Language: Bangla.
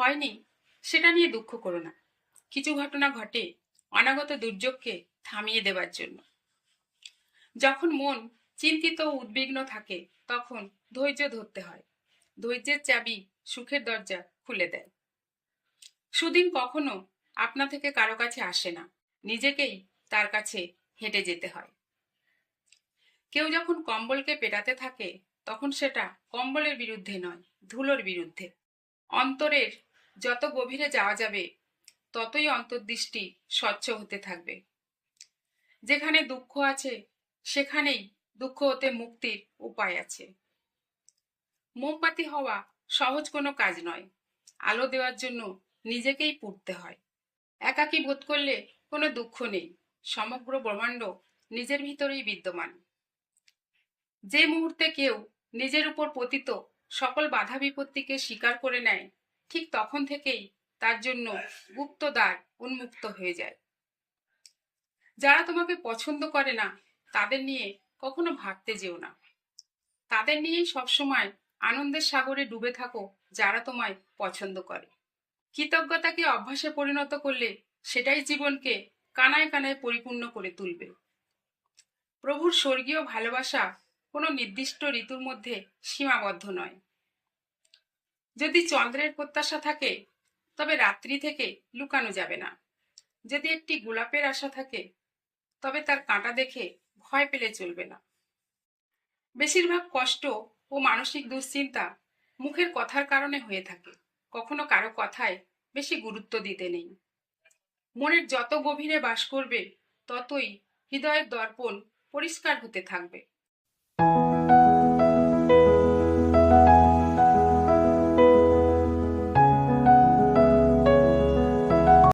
হয়নি সেটা নিয়ে দুঃখ করো না। কিছু ঘটনা ঘটে অনাগত দুর্যোগকে থামিয়ে দেবার জন্য। যখন মন চিন্তিত ও উদ্বিগ্ন থাকে তখন ধৈর্য ধরতে হয়। ধৈর্যের চাবি সুখের দরজা খুলে দেয়। সুদিন কখনো আপনা থেকে কারো কাছে আসে না, নিজেকেই তার কাছে হেঁটে যেতে হয়। কেউ যখন কম্বলকে পেটাতে থাকে তখন সেটা কম্বলের বিরুদ্ধে নয়, ধুলোর বিরুদ্ধে। অন্তরের যত গভীরে যাওয়া যাবে ততই অন্তর্দৃষ্টি স্বচ্ছ হতে থাকবে। যেখানে দুঃখ আছে সেখানেই দুঃখ হতে মুক্তির উপায় আছে। মোমবাতি হওয়া সহজ কোনো কাজ নয়। আলো দেওয়ার জন্য নিজেকেই পুড়তে হয়। একাকী বোধ করলে কোনো দুঃখ নেই, সমগ্র ব্রহ্মাণ্ড নিজের ভিতরেই বিদ্যমান। যে মুহূর্তে কেউ নিজের উপর পতিত সকল বাধা বিপত্তিকে স্বীকার করে নেয়, ঠিক তখন থেকেই তার জন্য গুপ্ত দ্বার উন্মুক্ত হয়ে যায়। যারা তোমাকে পছন্দ করে না তাদের নিয়ে কখনো ভাবতে যেও না। তাদের নিয়েই সবসময় আনন্দের সাগরে ডুবে থাকো যারা তোমায় পছন্দ করে। কৃতজ্ঞতাকে অভ্যাসে পরিণত করলে সেটাই জীবনকে কানায় কানায় পরিপূর্ণ করে তুলবে। প্রভুর স্বর্গীয় ভালোবাসা কোনো নির্দিষ্ট ঋতুর মধ্যে সীমাবদ্ধ নয়। যদি চন্দ্রের প্রত্যাশা থাকে তবে রাত্রি থেকে লুকানো যাবে না। যদি একটি গোলাপের আশা থাকে তবে তার কাঁটা দেখে ভয় পেলে চলবে না। বেশিরভাগ কষ্ট ও মানসিক দুশ্চিন্তা মুখের কথার কারণে হয়ে থাকে। কখনো কারো কথায় বেশি গুরুত্ব দিতে নেই। মনের যত গভীরে বাস করবে ততই হৃদয়ের দর্পণ পরিষ্কার হতে থাকবে।